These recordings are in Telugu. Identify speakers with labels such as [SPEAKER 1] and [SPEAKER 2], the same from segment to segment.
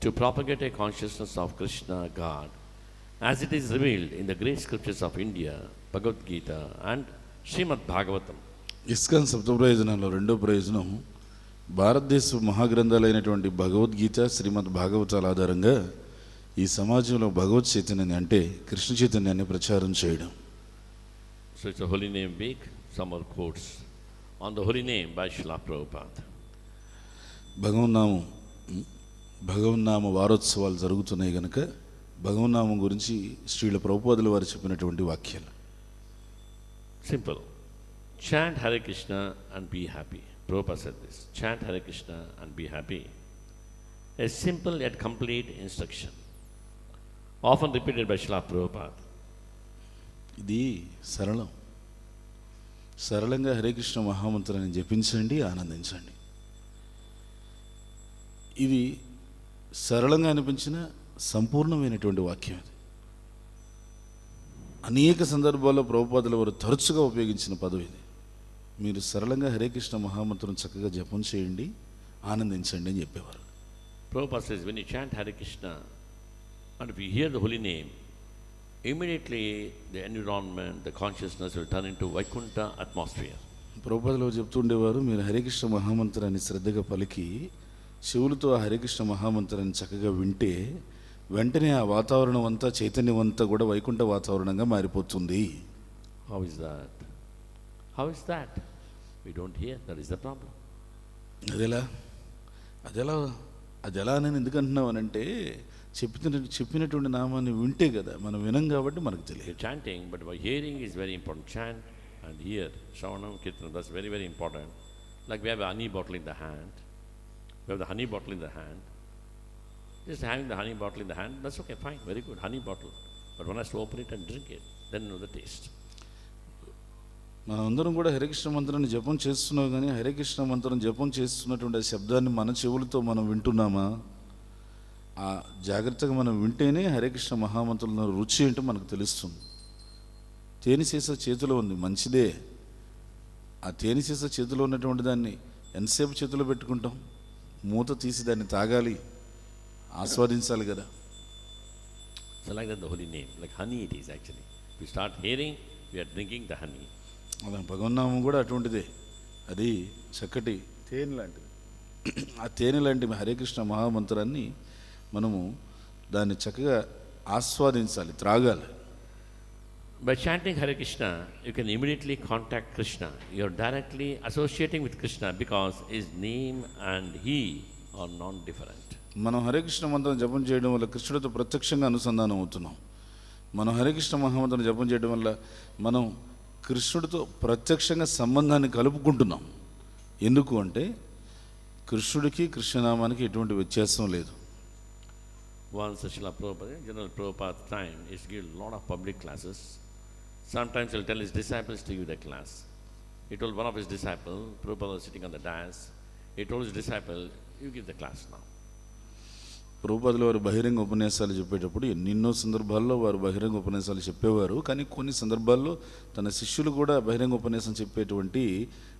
[SPEAKER 1] to propagate a consciousness of Krishna, God, as it is revealed in the great scriptures of India, Bhagavad Gita and Srimad Bhagavatam.
[SPEAKER 2] ISKCON సప్త ప్రయోజనాల్లో రెండో ప్రయోజనం భారతదేశ మహాగ్రంథాలైనటువంటి భగవద్గీత శ్రీమద్ భాగవతాల ఆధారంగా ఈ సమాజంలో భగవత్ చైతన్యాన్ని అంటే కృష్ణ చైతన్యాన్ని ప్రచారం చేయడం.
[SPEAKER 1] So it's a holy name week. Some more quotes on the holy name by Srila Prabhupada.
[SPEAKER 2] భగవన్నామ వారోత్సవాలు జరుగుతున్నాయి కనుక భగవన్నామం గురించి శ్రీల ప్రభుపాదుల వారు చెప్పినటువంటి వాక్యాలు.
[SPEAKER 1] Simple. Chant Hare Krishna and be happy. Prabhupada said this. Chant Hare Krishna and be happy. A simple yet complete instruction, often repeated by Srila Prabhupada.
[SPEAKER 2] ఇది సరళంగా హరే కృష్ణ మహామంత్రాన్ని జపించండి, ఆనందించండి. ఇది సరళంగా అనిపించిన సంపూర్ణమైనటువంటి వాక్యం. ఇది అనేక సందర్భాల్లో ప్రభుపాదుల వారు తరచుగా ఉపయోగించిన పదం ఇది. మీరు సరళంగా హరే కృష్ణ మహామంత్రం చక్కగా జపం చేయండి, ఆనందించండి అని చెప్పేవారు.
[SPEAKER 1] Prabhupada says, when you chant Hare Krishna and if you hear the holy name, immediately the environment, the consciousness will turn into Vaikuntha atmosphere.
[SPEAKER 2] ప్రభుపాదులు చెప్తుండేవారు, మీరు హరే కృష్ణ మహామంత్రాన్ని శ్రద్ధగా పలికి శివులతో ఆ హరికృష్ణ మహామంత్రాన్ని చక్కగా వింటే వెంటనే ఆ వాతావరణం అంతా చైతన్యం అంతా కూడా వైకుంఠ వాతావరణంగా మారిపోతుంది.
[SPEAKER 1] How is that? How is that? We don't hear. That is the problem. అదెలా నేను ఎందుకు అంటున్నావు అని అంటే చెప్పినటువంటి నామాన్ని వింటే కదా, మనం వినం కాబట్టి మనకు తెలియదు. Chanting, but by hearing is very important. Chant and hear. Shravanam, Kirtanam, that's very, very important. Like we have a honey bottle in the hand. We have the honey bottle in the hand. Just having the honey bottle in the hand, that's okay, fine, very good, honey bottle. But one has to open it and drink it, then know the taste.
[SPEAKER 2] మనం అందరం కూడా హరికృష్ణ మంత్రాన్ని జపం చేస్తున్నాం, కానీ హరికృష్ణ మంత్రం జపం చేస్తున్నటువంటి శబ్దాన్ని మన చెవులతో మనం వింటున్నామా? ఆ జాగ్రత్తగా మనం వింటేనే హరికృష్ణ మహామంత్రంలో రుచి ఏంటో మనకు తెలుస్తుంది. తేనె సీసా చేతిలో ఉంది, మంచిదే. ఆ తేనె సీసా చేతిలో ఉన్నటువంటి దాన్ని ఎంతసేపు చేతిలో పెట్టుకుంటాం? మూత తీసి దాన్ని తాగాలి, ఆస్వాదించాలి కదా.
[SPEAKER 1] So like that the holy name, like honey it is actually. We start hearing, we are drinking the honey.
[SPEAKER 2] అలా భగవన్నామం కూడా అటువంటిదే. అది చక్కటి తేనె లాంటిది. ఆ తేనె లాంటి హరే కృష్ణ మహామంత్రాన్ని మనము దాన్ని చక్కగా ఆస్వాదించాలి, త్రాగాలి.
[SPEAKER 1] By chanting Hare Krishna, you can immediately contact Krishna. You are directly associating with Krishna because his name and he are non-different.
[SPEAKER 2] మనం హరే కృష్ణ మంత్రం జపం చేయడం వల్ల కృష్ణుడితో ప్రత్యక్షంగా అనుసంధానం అవుతున్నాం. మనం హరే కృష్ణ మహామంత్రం జపం చేయడం వల్ల మనం కృష్ణుడితో ప్రత్యక్షంగా సంబంధాన్ని కలుపుకుంటున్నాం. ఎందుకు అంటే కృష్ణుడికి కృష్ణనామానికి ఎటువంటి వ్యత్యాసం లేదు.
[SPEAKER 1] Once Srila Prabhupada, General Prabhupada's time, he used to give a lot of public classes. Sometimes he'll tell his disciples to give the class. He told one of his disciples, Prabhupada was sitting on the dais, he told his disciple, you give the class now.
[SPEAKER 2] ప్రభుపాదుల వారు బహిరంగ ఉపన్యాసాలు చెప్పేటప్పుడు ఎన్నెన్నో సందర్భాల్లో వారు బహిరంగ ఉపన్యాసాలు చెప్పేవారు, కానీ కొన్ని సందర్భాల్లో తన శిష్యులు కూడా బహిరంగ ఉపన్యాసం చెప్పేటువంటి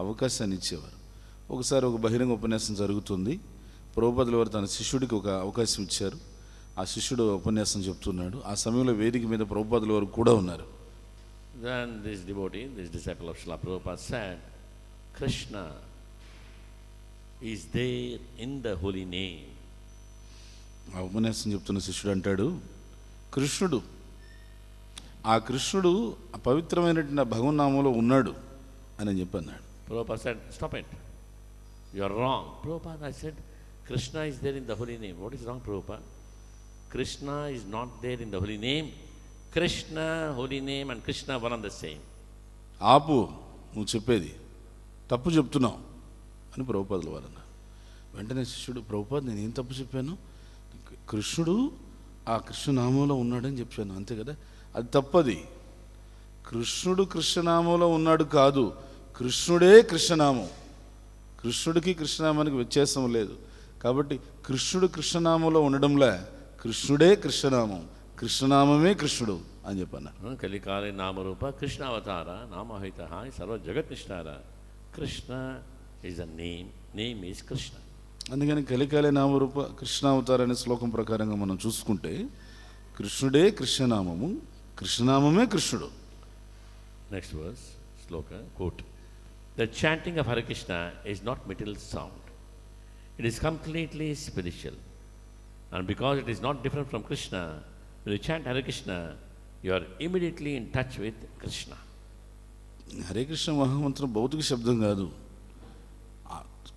[SPEAKER 2] అవకాశాన్ని ఇచ్చేవారు. ఒకసారి ఒక బహిరంగ ఉపన్యాసం జరుగుతుంది, ప్రభుపాదుల వారు తన శిష్యుడికి ఒక అవకాశం ఇచ్చారు. ఆ శిష్యుడు ఉపన్యాసం చెప్తున్నాడు. ఆ సమయంలో వేదిక మీద ప్రభుపాదుల వారు కూడా ఉన్నారు.
[SPEAKER 1] Then this devotee, this disciple of Srila Prabhupada said, Krishna is there in the holy name.
[SPEAKER 2] ఆ ఉపన్యాసం చెప్తున్న శిష్యుడు అంటాడు, ఆ కృష్ణుడు ఆ పవిత్రమైనటువంటి భగవన్నామంలో ఉన్నాడు అని చెప్పన్నాడు.
[SPEAKER 1] Prabhupada said, stop it, you are wrong. Prabhupada, I said Krishna is there in the holy name. What is wrong, Prabhupada? Krishna is not there in the holy name. Krishna, holy name and Krishna one and the same.
[SPEAKER 2] ఆపు, నువ్వు చెప్పేది తప్పు చెప్తున్నావు అని ప్రభుపాదుల వారు అన్నారు. వెంటనే శిష్యుడు, ప్రభుపాద నేనేం తప్పు చెప్పాను? కృష్ణుడు ఆ కృష్ణనామంలో ఉన్నాడని చెప్పాను, అంతే కదా. అది తప్పది. కృష్ణుడు కృష్ణనామంలో ఉన్నాడు కాదు, కృష్ణుడే కృష్ణనామం. కృష్ణుడికి కృష్ణనామానికి వ్యత్యాసం లేదు. కాబట్టి కృష్ణుడు కృష్ణనామంలో ఉండడంలా కృష్ణుడే కృష్ణనామం, కృష్ణనామమే కృష్ణుడు అని చెప్పన్నారు.
[SPEAKER 1] కలికాలే నామరూప కృష్ణ అవతార నామహిత సర్వ జగత్ నిష్ఠార. Krishna is a name, name is Krishna.
[SPEAKER 2] అందుకని కలికాలే నామరూప కృష్ణావతార అనే శ్లోకం ప్రకారంగా మనం చూసుకుంటే కృష్ణుడే కృష్ణనామము, కృష్ణనామమే కృష్ణుడు.
[SPEAKER 1] Next verse, sloka, quote. The chanting of Hare Krishna is not material sound. It is completely spiritual. And because it is not different from Krishna, when you chant Hare Krishna, you are immediately in touch with Krishna.
[SPEAKER 2] Hare Krishna మహామంత్రం భౌతిక శబ్దం కాదు,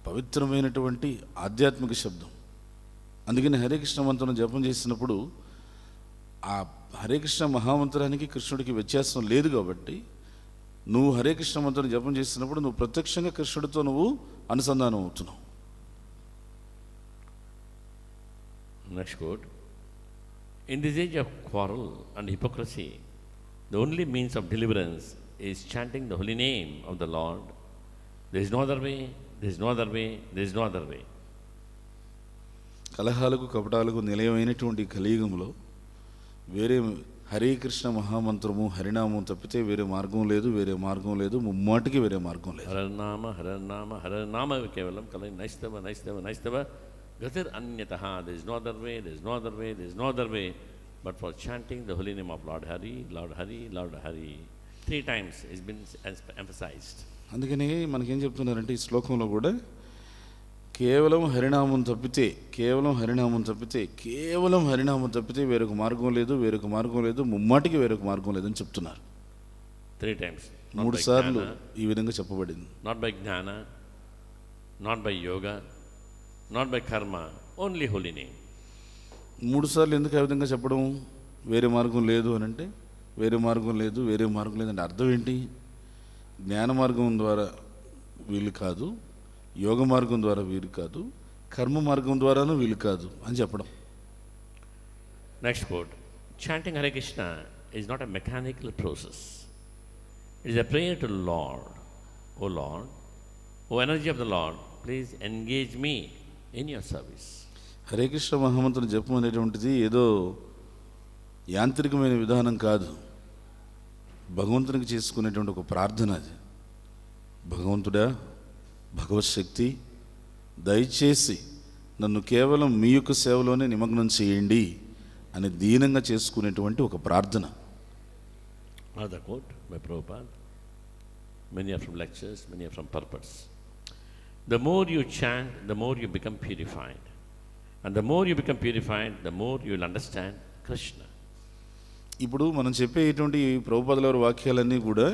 [SPEAKER 2] పవిత్రమైనటువంటి ఆధ్యాత్మిక శబ్దం. అందుకని హరే కృష్ణ మంత్రం జపం చేసినప్పుడు ఆ హరే కృష్ణ మహామంత్రానికి కృష్ణుడికి వ్యత్యాసం లేదు. కాబట్టి నువ్వు హరే కృష్ణ మంత్రం జపం చేసినప్పుడు నువ్వు ప్రత్యక్షంగా కృష్ణుడితో నువ్వు అనుసంధానం అవుతున్నావు.
[SPEAKER 1] Next quote. In this age of quarrel and hypocrisy, the only means of deliverance is chanting the holy name of the Lord. There is no other way, there is no other way, there is no other way.
[SPEAKER 2] కలహాలకు కపటాలకు నిలయమైనటువంటి కలియుగంలో వేరే హరే కృష్ణ మహామంత్రము హరినామం తప్పితే వేరే మార్గం లేదు, వేరే మార్గం లేదు, ముమ్మాటికి వేరే మార్గం లేదు.
[SPEAKER 1] హరనామ కేవలం కల నైస్తవ నైస్తవ నైస్తవ గతిర్ అన్యతః. There is no other way, there is no other way, there is no other way but for chanting the holy name of Lord Hari, Lord Hari, Lord Hari. 3 times has been emphasized.
[SPEAKER 2] అందుకని మనకేం చెప్తున్నారంటే ఈ శ్లోకంలో కూడా కేవలం హరినామం తప్పితే, కేవలం హరినామం తప్పితే, కేవలం హరినామం తప్పితే వేరొక మార్గం లేదు, వేరొక మార్గం లేదు, ముమ్మాటికి వేరొక మార్గం లేదని చెప్తున్నారు.
[SPEAKER 1] 3 times.
[SPEAKER 2] 3 సార్లు ఈ విధంగా చెప్పబడింది.
[SPEAKER 1] Not by జ్ఞాన, not by yoga, not by karma, only holy name.
[SPEAKER 2] 3 సార్లు ఎందుకు ఆ విధంగా చెప్పడం? వేరే మార్గం లేదు అని అంటే వేరే మార్గం లేదు, వేరే మార్గం లేదంటే అర్థం ఏంటి? జ్ఞాన మార్గం ద్వారా వీలు కాదు, యోగ మార్గం ద్వారా వీలు కాదు, కర్మ మార్గం ద్వారానూ వీలు కాదు అని చెప్పడం.
[SPEAKER 1] Next quote. Chanting Hare Krishna is not a mechanical process. It is a prayer to Lord. O Lord, O energy of the Lord, please engage me in your service.
[SPEAKER 2] Hare Krishna మహామంత్రం జపం అనేటువంటిది ఏదో యాంత్రికమైన విధానం కాదు, భగవంతునికి చేసుకునేటువంటి ఒక ప్రార్థన. అది భగవంతుడా, భగవత్ శక్తి దయచేసి నన్ను కేవలం మీ యొక్క సేవలోనే నిమగ్నం చేయండి అని దీనంగా చేసుకునేటువంటి ఒక ప్రార్థన.
[SPEAKER 1] Another quote by Prabhupada. Many are from lectures, many are from purpose. The more you chant, the more you become purified. And the more you become purified, the more you will understand Krishna.
[SPEAKER 2] ఇప్పుడు మనం చెప్పేటువంటి ప్రభుపాదుల వారి వాక్యాలన్నీ కూడా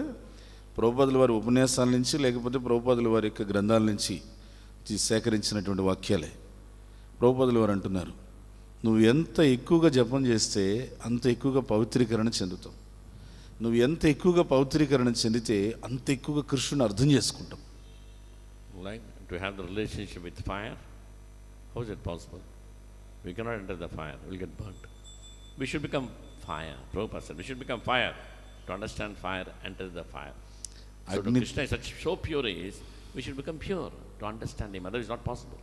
[SPEAKER 2] ప్రభుపాదుల వారి ఉపన్యాసాల నుంచి లేకపోతే ప్రభుపాదుల వారి యొక్క గ్రంథాల నుంచి సేకరించినటువంటి వాక్యాలే. ప్రభుపాదుల వారు అంటున్నారు, నువ్వు ఎంత ఎక్కువగా జపం చేస్తే అంత ఎక్కువగా పవిత్రీకరణ చెందుతావు. నువ్వు ఎంత ఎక్కువగా పవిత్రీకరణ చెందితే అంత ఎక్కువగా కృష్ణుని అర్థం చేసుకుంటావు.
[SPEAKER 1] Like to have the relationship with fire, how is it possible? We cannot enter the fire, we will get burnt. We should become fire. Prabhupada said, we should become fire. To understand fire, enter the fire. So to Krishna is such so pure is, we should become pure to understand him. Otherwise it's not possible.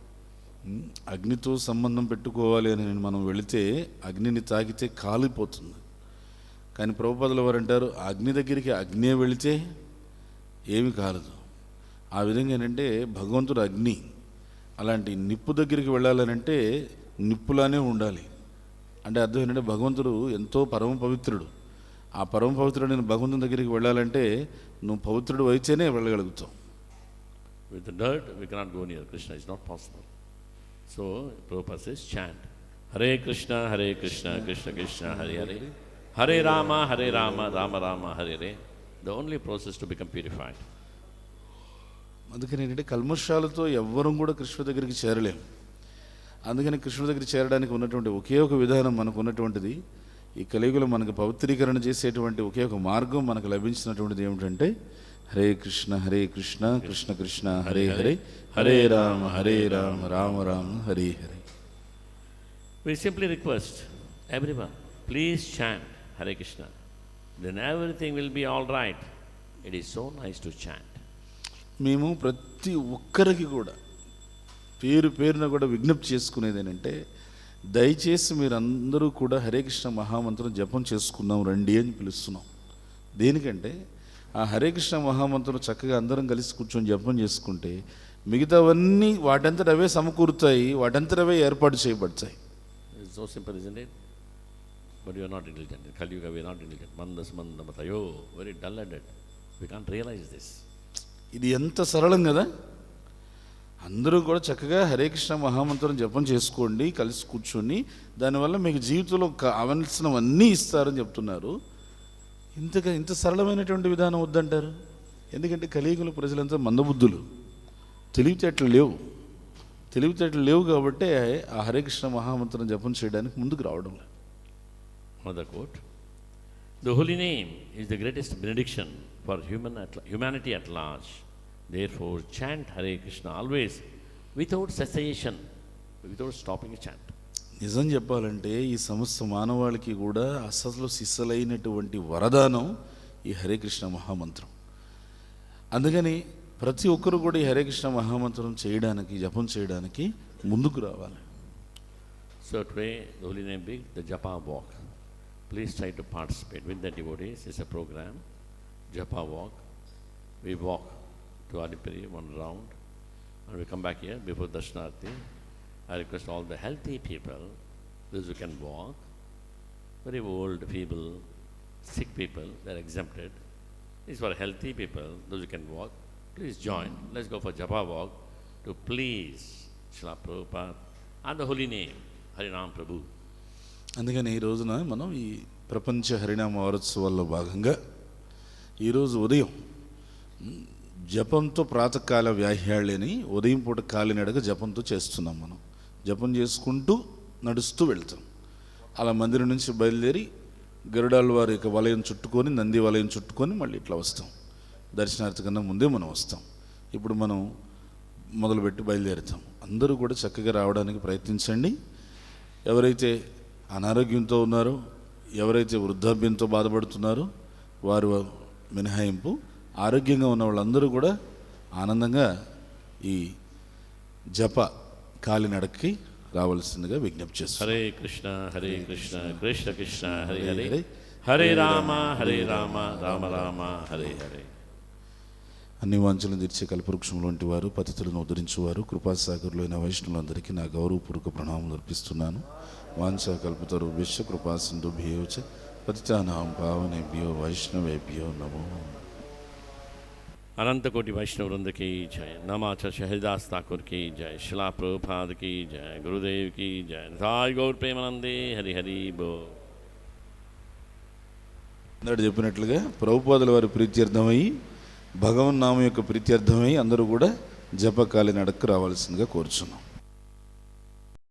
[SPEAKER 2] అగ్నితో సంబంధం పెట్టుకోవాలి అని మనం వెళితే అగ్నిని తాకితే కాలిపోతుంది. కానీ ప్రభుపాదుల వారు అంటారు, అగ్ని దగ్గరికి అగ్నే వెళితే ఏమి కాలదు. ఆ విధంగా ఏంటంటే భగవంతుడు అగ్ని, అలాంటి నిప్పు దగ్గరికి వెళ్ళాలనంటే నిప్పులానే ఉండాలి. అంటే అర్థం ఏంటంటే భగవంతుడు ఎంతో పరమ పవిత్రుడు. ఆ పరమ పవిత్రుడైన భగవంతుని దగ్గరికి వెళ్ళాలంటే నువ్వు పవిత్రుడు అయితేనే వెళ్ళగలుగుతావు.
[SPEAKER 1] With the dirt we cannot go near Krishna, it's not possible. So Prabhupada says, chant Hare Krishna, Krishna Krishna, Hare Hare, Hare Rama, Rama Rama, Hare Hare. The only process to become purified.
[SPEAKER 2] అందుకని ఏంటంటే కల్మషాలతో ఎవ్వరం కూడా కృష్ణ దగ్గరికి చేరలేము. అందుకని కృష్ణుడి దగ్గర చేరడానికి ఉన్నటువంటి ఒకే ఒక విధానం మనకు ఉన్నటువంటిది, ఈ కలియుగంలో మనకు పవిత్రీకరణ చేసేటువంటి ఒకే ఒక మార్గం మనకు లభించినటువంటిది ఏమిటంటే Hare Krishna Krishna Krishna Hare Hare, Hare Rama Rama Rama Hare Hare.
[SPEAKER 1] We simply request everyone, please chant Hare Krishna. Then everything will be all right. It is so nice to chant.
[SPEAKER 2] మేము ప్రతి ఒక్కరికి కూడా పేరున కూడా విజ్ఞప్తి చేసుకునేది ఏంటంటే, దయచేసి మీరందరూ కూడా హరే కృష్ణ మహామంత్రం జపం చేసుకుందాం రండి అని పిలుస్తున్నాం. దేనికంటే ఆ హరే కృష్ణ మహామంత్రం చక్కగా అందరం కలిసి కూర్చొని జపం చేసుకుంటే మిగతావన్నీ వాటంతట అవే సమకూరుతాయి, వాటంతట అవే ఏర్పాటు చేయబడతాయి.
[SPEAKER 1] It's so simple, isn't it? But you are not intelligent. In Kali Yuga, we are not intelligent. Mandas mandamatayo, very dull-headed. We can't realize this.
[SPEAKER 2] ఇది ఎంత సరళం కదా. అందరూ కూడా చక్కగా హరే కృష్ణ మహామంత్రం జపం చేసుకోండి కలిసి కూర్చొని, దానివల్ల మీకు జీవితంలో కావలసినవన్నీ ఇస్తారని చెప్తున్నారు. ఇంత సరళమైనటువంటి విధానం వద్దంటారు. ఎందుకంటే కలియుగంలో ప్రజలంతా మందబుద్ధులు, తెలివితేటలు లేవు కాబట్టి ఆ హరే కృష్ణ మహామంత్రం జపం చేయడానికి ముందుకు రావడం లేదు.
[SPEAKER 1] Another quote: "The holy name is the greatest benediction for humanity at large. Therefore, chant Hare Krishna always without cessation, without stopping a chant."
[SPEAKER 2] నిజం చెప్పాలంటే ఈ సమస్త మానవాళికి కూడా అసలు సిస్సలైనటువంటి వరదానం ఈ హరే కృష్ణ మహామంత్రం. అందుకని ప్రతి ఒక్కరు కూడా ఈ హరే కృష్ణ మహామంత్రం చేయడానికి, జపం చేయడానికి ముందుకు రావాలి.
[SPEAKER 1] So today, the holy name being the Japa Walk. Please try to participate with the devotees. It's a program, Japa Walk. We walk to Alipuri one round and we come back here before Darshanarti. I request all the healthy people, those who can walk, very old, feeble, sick people, they are exempted. It's for healthy people, those who can walk. Please join. Let's go for Japa Walk to please Srila Prabhupada and the holy name, Harinam Prabhu.
[SPEAKER 2] అందుకని ఈ రోజున మనం ఈ ప్రపంచ హరినామ వారోత్సవాల్లో భాగంగా ఈరోజు ఉదయం జపంతో ప్రాతకాల వ్యాహ్యాళ్ళని ఉదయం పూట కాలినడక జపంతో చేస్తున్నాం. మనం జపం చేసుకుంటూ నడుస్తూ వెళ్తాం. అలా మందిరం నుంచి బయలుదేరి గరుడాల వారి యొక్క వలయం చుట్టుకొని, నంది వలయం చుట్టుకొని మళ్ళీ ఇట్లా వస్తాం. దర్శనార్థి కన్నా ముందే మనం వస్తాం. ఇప్పుడు మనం మొదలుపెట్టి బయలుదేరుతాం. అందరూ కూడా చక్కగా రావడానికి ప్రయత్నించండి. ఎవరైతే అనారోగ్యంతో ఉన్నారో, ఎవరైతే వృద్ధాప్యంతో బాధపడుతున్నారో వారు మినహాయింపు, ఆరోగ్యంగా ఉన్న వాళ్ళందరూ కూడా ఆనందంగా ఈ జప కాలినడక్కి రావాల్సిందిగా విజ్ఞప్తి చేస్తారు.
[SPEAKER 1] హరే కృష్ణ హరే కృష్ణ కృష్ణ కృష్ణ హరే హరే, హరే రామ రామ రామ హరే హరే.
[SPEAKER 2] అన్ని వాంఛలను తీర్చే కల్పవృక్షం వంటి వారు, పతితులను ఉద్ధరించేవారు, కృపాసాగరులు అయిన వైష్ణవులందరికీ నా గౌరవపూర్వక ప్రణామాలు అర్పిస్తున్నాను. వాంఛా కల్పతరు విశ్వ కృపా సింధు భ్యోచ పతితానాం పావనేభ్యో వైష్ణవేభ్యో నమో.
[SPEAKER 1] अनंत कोटि वैष्णव वृंद की जय. नमाचार्य शहरदास ठाकुर की जय. शिला प्रभुपाद की जय. गुरुदेव की जय. साई गौर प्रेमानंदे हरि हरि बो.
[SPEAKER 2] అందరూ చెప్పినట్లుగా ప్రభుపాదుల వారి ప్రీత్యర్థమై, భగవన్ నామం యొక్క ప్రీత్యర్థమై అందరూ కూడా జపకాలి నడక్కు రావాల్సిందిగా కోరుచున్నాం.